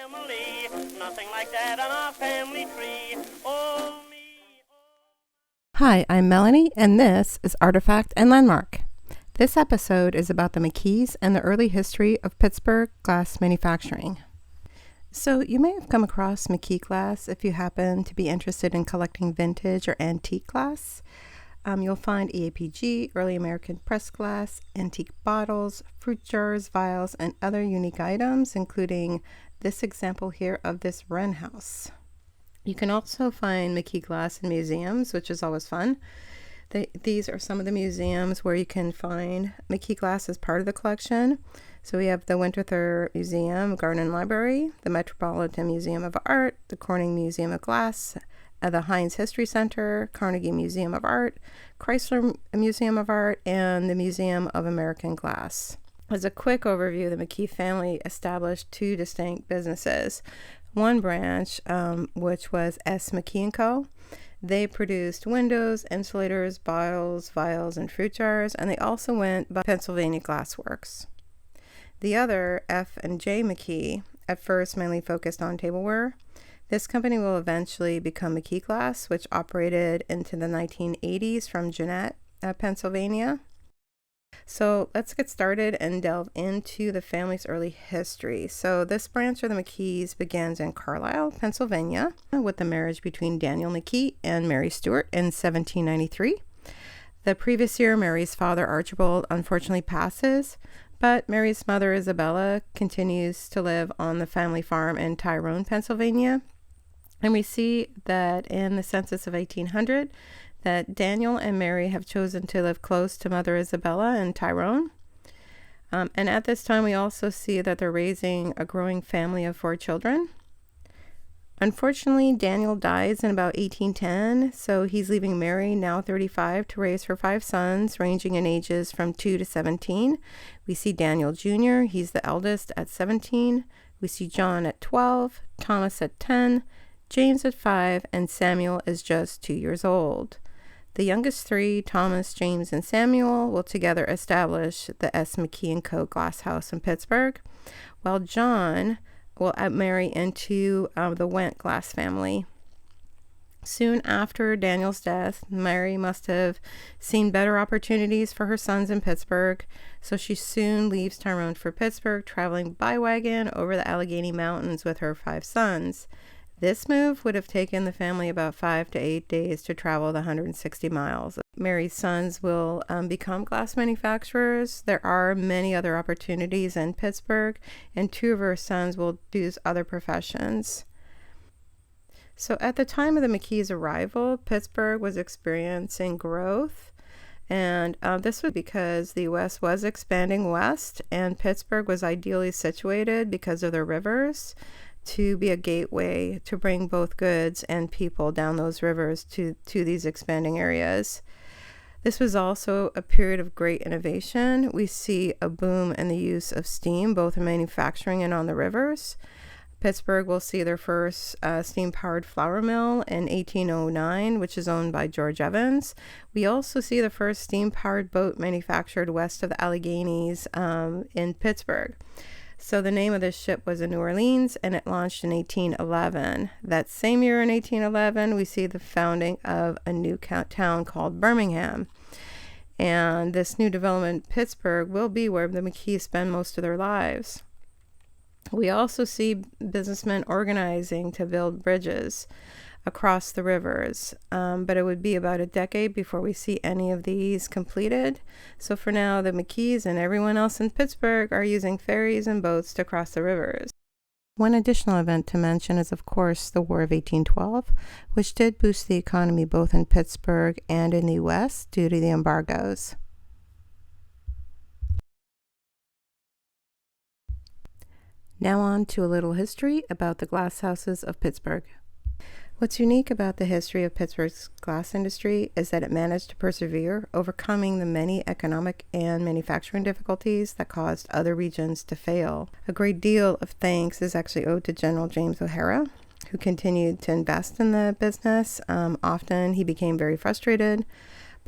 family. Nothing like that on our family tree. Oh, me. Hi, I'm Melanie, and this is Artifact and Landmark. This episode is about the McKees and the early history of Pittsburgh glass manufacturing. So you may have come across McKee Glass if you happen to be interested in collecting vintage or antique glass. You'll find EAPG, early American pressed glass, antique bottles, fruit jars, vials, and other unique items, including this example here of this wren house. You can also find McKee Glass in museums, which is always fun. These are some of the museums where you can find McKee Glass as part of the collection. So we have the Wendt Museum, Garden and Library, the Metropolitan Museum of Art, the Corning Museum of Glass, the Heinz History Center, Carnegie Museum of Art, Chrysler Museum of Art, and the Museum of American Glass. As a quick overview, the McKee family established two distinct businesses. One branch, which was McKee Co. They produced windows, insulators, bottles, vials, and fruit jars, and they also went by Pennsylvania Glassworks. The other, F&J McKee, at first mainly focused on tableware. This company will eventually become McKee Glass, which operated into the 1980s from Jeannette, Pennsylvania. So let's get started and delve into the family's early history. So this branch of the McKees begins in Carlisle, Pennsylvania, with the marriage between Daniel McKee and Mary Stewart in 1793. The previous year, Mary's father, Archibald, unfortunately passes, but Mary's mother, Isabella, continues to live on the family farm in Tyrone, Pennsylvania. And we see that in the census of 1800, that Daniel and Mary have chosen to live close to Mother Isabella in Tyrone. And at this time, we also see that they're raising a growing family of 4 children. Unfortunately, Daniel dies in about 1810, so he's leaving Mary, now 35, to raise her 5 sons, ranging in ages from 2 to 17. We see Daniel Jr., he's the eldest, at 17. We see John at 12, Thomas at 10, James at 5, and Samuel is just 2 years old. The youngest 3, Thomas, James, and Samuel, will together establish the McKee Co. glass house in Pittsburgh, while John will marry into the Wendt glass family. Soon after Daniel's death, Mary must have seen better opportunities for her sons in Pittsburgh, so she soon leaves Tyrone for Pittsburgh, traveling by wagon over the Allegheny Mountains with her 5 sons. This move would have taken the family about 5 to 8 days to travel the 160 miles. Mary's sons will become glass manufacturers. There are many other opportunities in Pittsburgh, and 2 of her sons will do other professions. So at the time of the McKees' arrival, Pittsburgh was experiencing growth, and this was because the U.S. was expanding west, and Pittsburgh was ideally situated because of the rivers to be a gateway to bring both goods and people down those rivers to these expanding areas. This was also a period of great innovation. We see a boom in the use of steam, both in manufacturing and on the rivers. Pittsburgh will see their first steam-powered flour mill in 1809, which is owned by George Evans. We also see the first steam-powered boat manufactured west of the Alleghenies in Pittsburgh. So the name of this ship was in New Orleans, and it launched in 1811. That same year in 1811, we see the founding of a new town called Birmingham. And this new development, Pittsburgh, will be where the McKees spend most of their lives. We also see businessmen organizing to build bridges across the rivers, but it would be about a decade before we see any of these completed. So for now, the McKees and everyone else in Pittsburgh are using ferries and boats to cross the rivers. One additional event to mention is, of course, the War of 1812, which did boost the economy both in Pittsburgh and in the U.S. due to the embargoes. Now on to a little history about the glass houses of Pittsburgh. What's unique about the history of Pittsburgh's glass industry is that it managed to persevere, overcoming the many economic and manufacturing difficulties that caused other regions to fail. A great deal of thanks is actually owed to General James O'Hara, who continued to invest in the business. Often he became very frustrated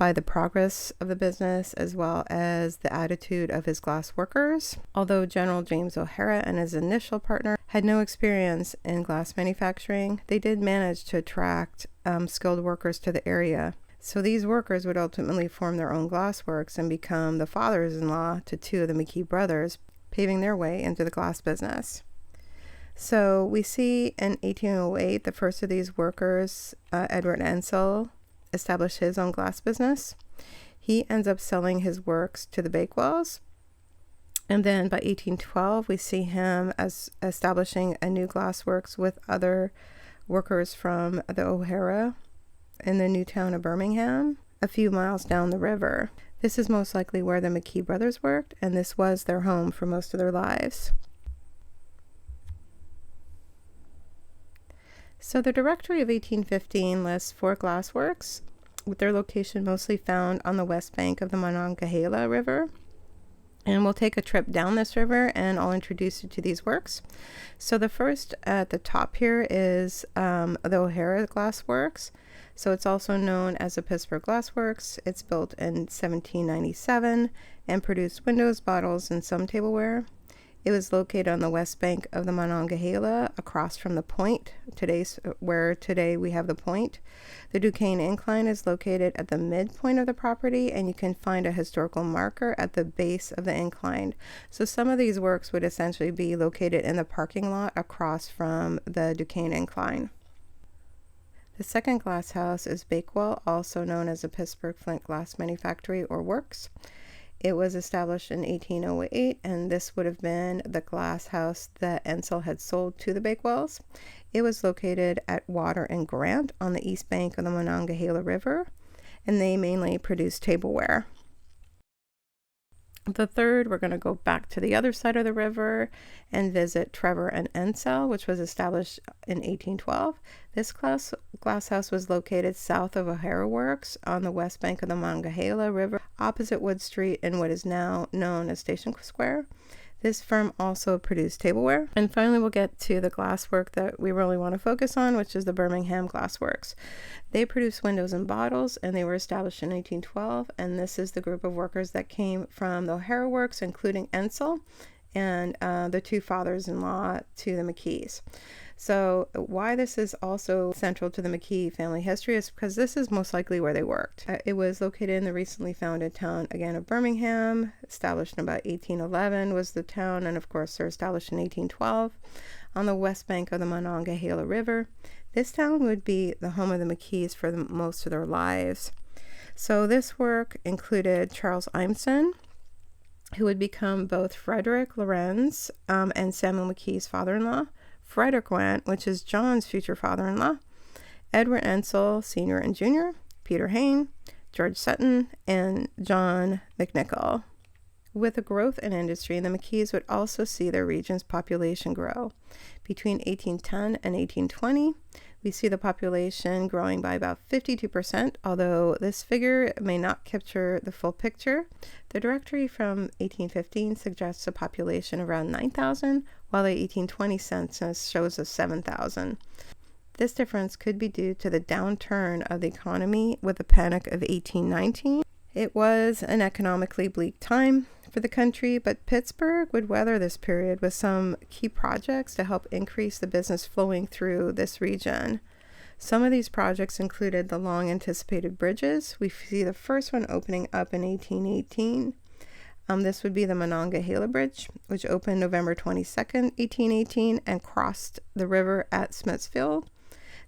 by the progress of the business as well as the attitude of his glass workers. Although General James O'Hara and his initial partner had no experience in glass manufacturing, they did manage to attract skilled workers to the area. So these workers would ultimately form their own glassworks and become the fathers-in-law to two of the McKee brothers, paving their way into the glass business. So we see in 1808, the first of these workers, Edward Ansel, established his own glass business. He ends up selling his works to the Bakewells. And then by 1812, we see him as establishing a new glassworks with other workers from the O'Hara in the new town of Birmingham, a few miles down the river. This is most likely where the McKee brothers worked, and this was their home for most of their lives. So the Directory of 1815 lists 4 glassworks, with their location mostly found on the west bank of the Monongahela River. And we'll take a trip down this river and I'll introduce you to these works. So the first at the top here is the O'Hara Glassworks. So it's also known as the Pittsburgh Glassworks. It's built in 1797 and produced windows, bottles, and some tableware. It was located on the west bank of the Monongahela, across from the point, where today we have the point. The Duquesne Incline is located at the midpoint of the property, and you can find a historical marker at the base of the incline. So some of these works would essentially be located in the parking lot across from the Duquesne Incline. The second glass house is Bakewell, also known as the Pittsburgh Flint Glass Manufactory or Works. It was established in 1808, and this would have been the glass house that Ansel had sold to the Bakewells. It was located at Water and Grant on the east bank of the Monongahela River, and they mainly produced tableware. The third, we're going to go back to the other side of the river and visit Trevor and Ansel, which was established in 1812. This glass house was located south of O'Hara Works on the west bank of the Monongahela River, opposite Wood Street in what is now known as Station Square. This firm also produced tableware. And finally, we'll get to the glasswork that we really want to focus on, which is the Birmingham Glassworks. They produce windows and bottles, and they were established in 1812. And this is the group of workers that came from the O'Hara Works, including Ansel and the two fathers-in-law to the McKees. So why this is also central to the McKee family history is because this is most likely where they worked. It was located in the recently founded town, again, of Birmingham, established in about 1811 was the town, and of course they're established in 1812 on the west bank of the Monongahela River. This town would be the home of the McKees for most of their lives. So this work included Charles Ihmsen, who would become both Frederick, Lorenz, and Samuel McKee's father-in-law, Frederick Wendt, which is John's future father-in-law, Edward Ansel, Sr. and Jr., Peter Hayne, George Sutton, and John McNichol. With the growth in industry, the McKees would also see their region's population grow. Between 1810 and 1820, we see the population growing by about 52%, although this figure may not capture the full picture. The directory from 1815 suggests a population around 9,000, while the 1820 census shows us 7,000. This difference could be due to the downturn of the economy with the Panic of 1819. It was an economically bleak time for the country, but Pittsburgh would weather this period with some key projects to help increase the business flowing through this region. Some of these projects included the long-anticipated bridges. We see the first one opening up in 1818. This would be the Monongahela Bridge, which opened November 22nd, 1818, and crossed the river at Smithsfield.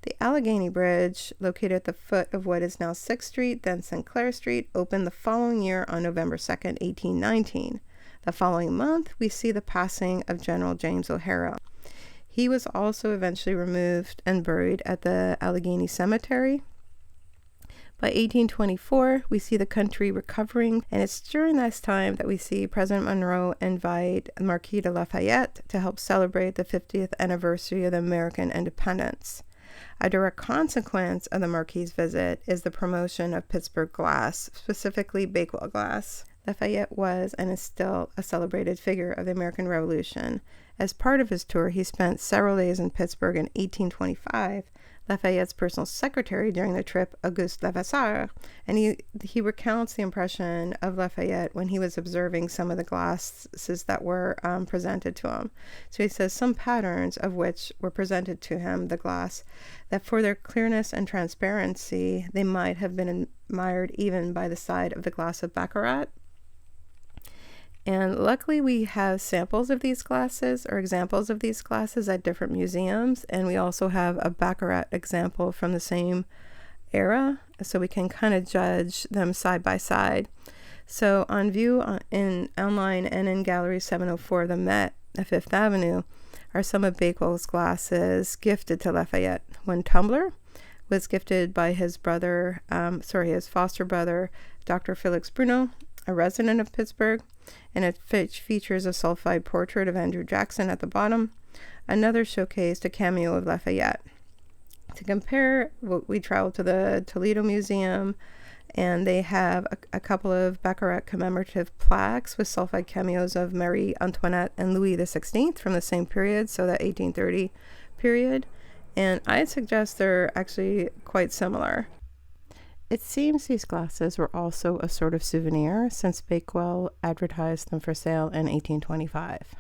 The Allegheny Bridge, located at the foot of what is now 6th Street, then Sinclair Street, opened the following year on November 2nd, 1819. The following month, we see the passing of General James O'Hara. He was also eventually removed and buried at the Allegheny Cemetery. By 1824, we see the country recovering, and it's during this time that we see President Monroe invite Marquis de Lafayette to help celebrate the 50th anniversary of the American independence. A direct consequence of the Marquis's visit is the promotion of Pittsburgh glass, specifically Bakewell glass. Lafayette was and is still a celebrated figure of the American Revolution. As part of his tour, he spent several days in Pittsburgh in 1825. Lafayette's personal secretary during the trip, Auguste Levasseur, and he recounts the impression of Lafayette when he was observing some of the glasses that were presented to him. So he says some patterns of which were presented to him, the glass, that for their clearness and transparency, they might have been admired even by the side of the glass of Baccarat. And luckily we have samples of these glasses or examples of these glasses at different museums. And we also have a Baccarat example from the same era, so we can kind of judge them side by side. So on view online and in Gallery 704 of the Met at Fifth Avenue are some of Bakewell's glasses gifted to Lafayette. One tumbler was gifted by his foster brother, Dr. Felix Bruno, a resident of Pittsburgh, and it features a sulfide portrait of Andrew Jackson at the bottom. Another showcased a cameo of Lafayette. To compare, we traveled to the Toledo Museum, and they have a couple of Baccarat commemorative plaques with sulfide cameos of Marie Antoinette and Louis XVI from the same period, so that 1830 period. And I'd suggest they're actually quite similar. It seems these glasses were also a sort of souvenir, since Bakewell advertised them for sale in 1825.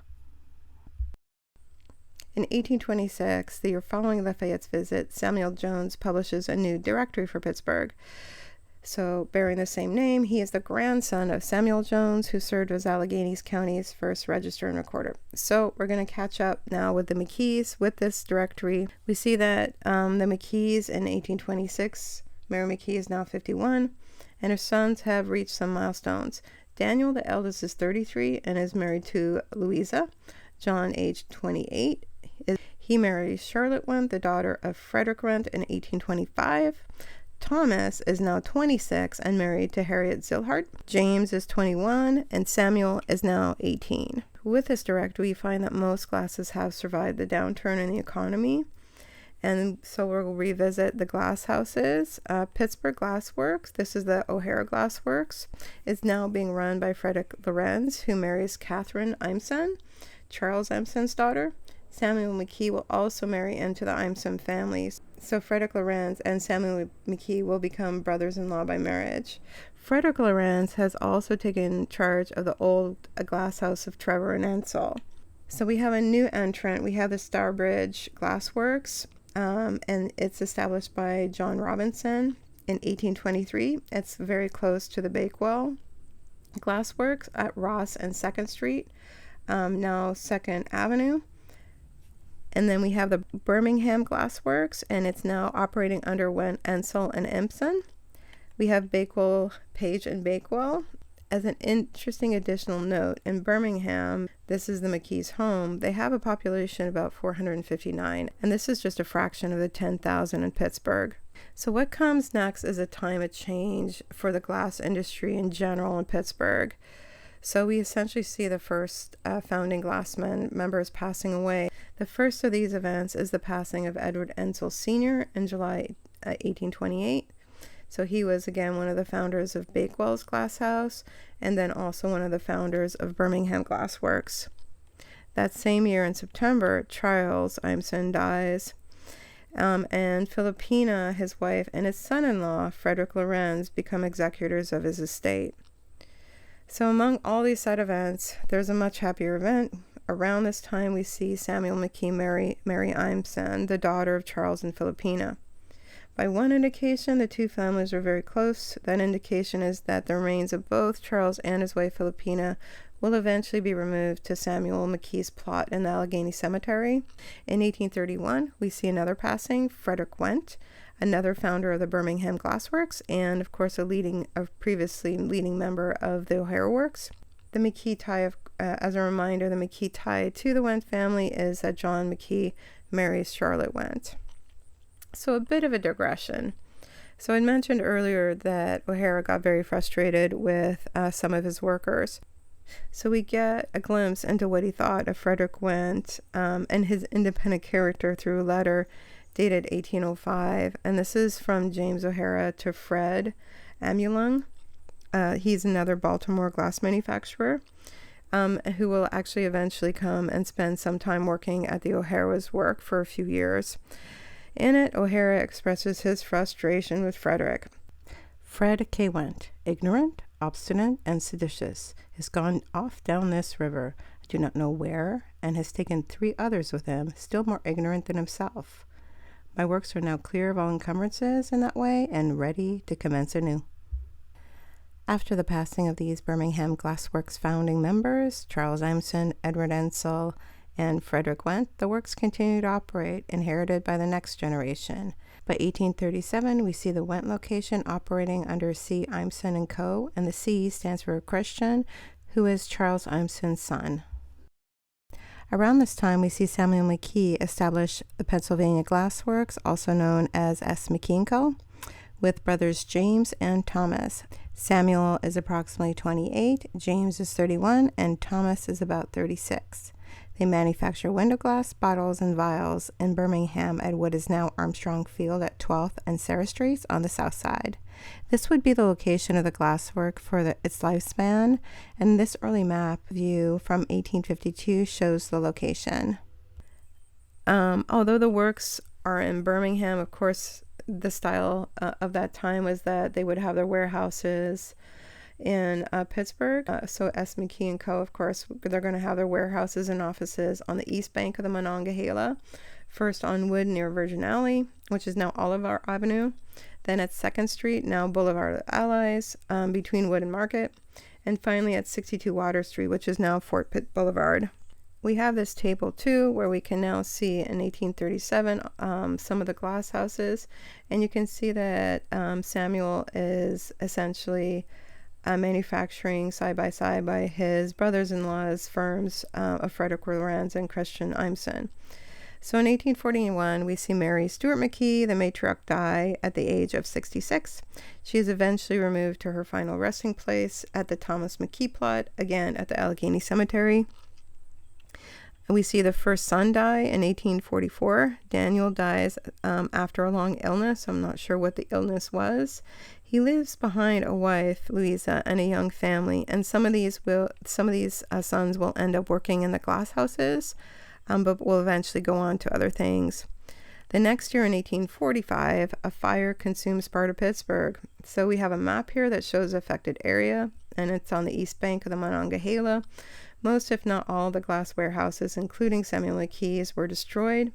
In 1826, the year following Lafayette's visit, Samuel Jones publishes a new directory for Pittsburgh. So, bearing the same name, he is the grandson of Samuel Jones, who served as Allegheny County's first register and recorder. So, we're going to catch up now with the McKees with this directory. We see that the McKees in 1826, Mary McKee is now 51, and her sons have reached some milestones. Daniel, the eldest, is 33 and is married to Louisa. John, aged 28. He marries Charlotte Wendt, the daughter of Frederick Wendt, in 1825. Thomas is now 26 and married to Harriet Zilhart. James is 21, and Samuel is now 18. With this directory, we find that most glasses have survived the downturn in the economy. And so we'll revisit the glass houses. Pittsburgh Glass Works, this is the O'Hara Glass Works, is now being run by Frederick Lorenz, who marries Catherine Ihmsen, Charles Ihmsen's daughter. Samuel McKee will also marry into the Ihmsen families. So Frederick Lorenz and Samuel McKee will become brothers-in-law by marriage. Frederick Lorenz has also taken charge of the old glass house of Trevor and Ensel. So we have a new entrant. We have the Starbridge Glass Works. And it's established by John Robinson in 1823. It's very close to the Bakewell Glassworks at Ross and 2nd Street, now 2nd Avenue. And then we have the Birmingham Glassworks, and it's now operating under Wendt, Ensel, and Ihmsen. We have Bakewell, Page, and Bakewell. As an interesting additional note, in Birmingham, this is the McKee's home, they have a population of about 459, and this is just a fraction of the 10,000 in Pittsburgh. So what comes next is a time of change for the glass industry in general in Pittsburgh. So we essentially see the first founding glassmen members passing away. The first of these events is the passing of Edward Ensel Sr. in July 1828. So he was, again, one of the founders of Bakewell's Glass House, and then also one of the founders of Birmingham Glass Works. That same year in September, Charles Ihmsen dies, and Philippina, his wife, and his son-in-law, Frederick Lorenz, become executors of his estate. So among all these side events, there's a much happier event. Around this time, we see Samuel McKee marry Ihmsen, the daughter of Charles and Philippina. By one indication, the two families were very close. That indication is that the remains of both Charles and his wife Philippina will eventually be removed to Samuel McKee's plot in the Allegheny Cemetery. In 1831, we see another passing, Frederick Wendt, another founder of the Birmingham Glass Works, and of course a previously leading member of the O'Hara Works. The McKee tie, as a reminder, the McKee tie to the Wendt family is that John McKee marries Charlotte Wendt. So a bit of a digression. So I mentioned earlier that O'Hara got very frustrated with some of his workers. So we get a glimpse into what he thought of Frederick Wendt and his independent character through a letter dated 1805. And this is from James O'Hara to Fred Amulung. He's another Baltimore glass manufacturer who will actually eventually come and spend some time working at the O'Hara's work for a few years. In it, O'Hara expresses his frustration with Frederick. Fred K. Wendt, ignorant, obstinate, and seditious, is gone off down this river, I do not know where, and has taken 3 others with him, still more ignorant than himself. My works are now clear of all encumbrances in that way, and ready to commence anew. After the passing of these Birmingham Glassworks founding members, Charles Ihmsen, Edward Ensel, and Frederick Wendt, the works continue to operate, inherited by the next generation. By 1837, we see the Wendt location operating under C. Ihmsen & Co., and the C stands for Christian, who is Charles Ihmsen's son. Around this time, we see Samuel McKee establish the Pennsylvania Glass Works, also known as S. McKee Co., with brothers James and Thomas. Samuel is approximately 28, James is 31, and Thomas is about 36. They manufacture window glass, bottles, and vials in Birmingham at what is now Armstrong Field at 12th and Sarah Streets on the south side. This would be the location of the glasswork for its lifespan, and this early map view from 1852 shows the location. Although the works are in Birmingham, of course, the style of that time was that they would have their warehouses in Pittsburgh. So S. McKee Co., of course, they're going to have their warehouses and offices on the east bank of the Monongahela, first on Wood near Virgin Alley, which is now Oliver Avenue, then at 2nd Street, now Boulevard of the Allies, between Wood and Market, and finally at 62 Water Street, which is now Fort Pitt Boulevard. We have this table too, where we can now see in 1837 some of the glass houses, and you can see that Samuel is essentially manufacturing side by side by his brothers-in-law's firms of Frederick, Lorenz, and Christian Ihmsen. So in 1841, we see Mary Stuart McKee, the matriarch, die at the age of 66. She is eventually removed to her final resting place at the Thomas McKee plot, again at the Allegheny Cemetery. We see the first son die in 1844. Daniel dies after a long illness. I'm not sure what the illness was. He leaves behind a wife, Louisa, and a young family, and some of these sons will end up working in the glass houses, but will eventually go on to other things. The next year in 1845, a fire consumes part of Pittsburgh. So we have a map here that shows the affected area, and it's on the east bank of the Monongahela. Most, if not all, the glass warehouses, including Samuel McKee's, were destroyed.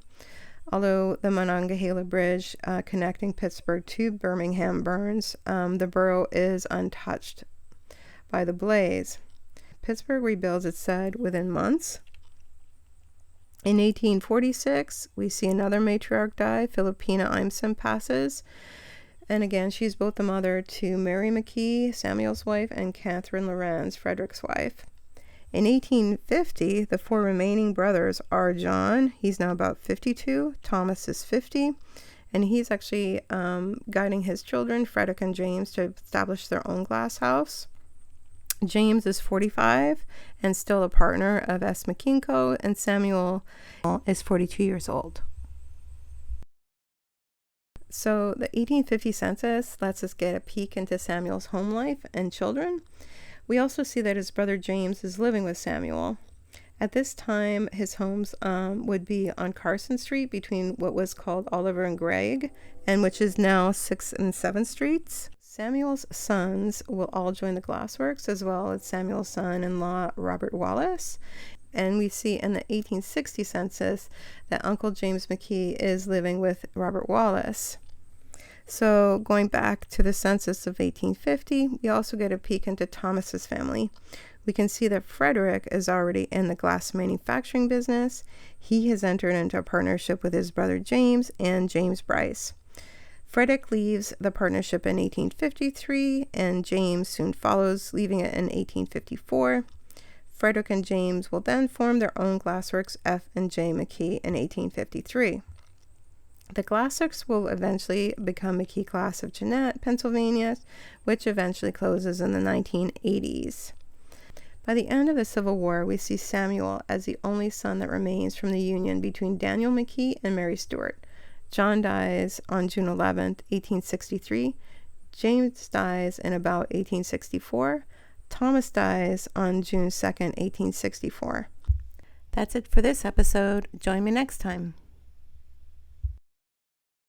Although the Monongahela Bridge connecting Pittsburgh to Birmingham burns, the borough is untouched by the blaze. Pittsburgh rebuilds, it's said, within months. In 1846, we see another matriarch die. Philippina Ihmsen passes. And again, she's both the mother to Mary McKee, Samuel's wife, and Catherine Lorenz, Frederick's wife. In 1850, the 4 remaining brothers are John, he's now about 52, Thomas is 50, and he's actually guiding his children, Frederick and James, to establish their own glass house. James is 45 and still a partner of S. McKee Co., and Samuel is 42 years old. So the 1850 census lets us get a peek into Samuel's home life and children. We also see that his brother James is living with Samuel. At this time, his homes would be on Carson Street between what was called Oliver and Gregg, and which is now 6th and 7th Streets. Samuel's sons will all join the glassworks, as well as Samuel's son-in-law, Robert Wallace. And we see in the 1860 census that Uncle James McKee is living with Robert Wallace. So going back to the census of 1850, we also get a peek into Thomas's family. We can see that Frederick is already in the glass manufacturing business. He has entered into a partnership with his brother James and James Bryce. Frederick leaves the partnership in 1853, and James soon follows, leaving it in 1854. Frederick and James will then form their own glassworks, F and J McKee, in 1853. The glassworks will eventually become McKee Glass of Jeannette, Pennsylvania, which eventually closes in the 1980s. By the end of the Civil War, we see Samuel as the only son that remains from the union between Daniel McKee and Mary Stuart. John dies on June 11th, 1863. James dies in about 1864. Thomas dies on June 2nd, 1864. That's it for this episode. Join me next time.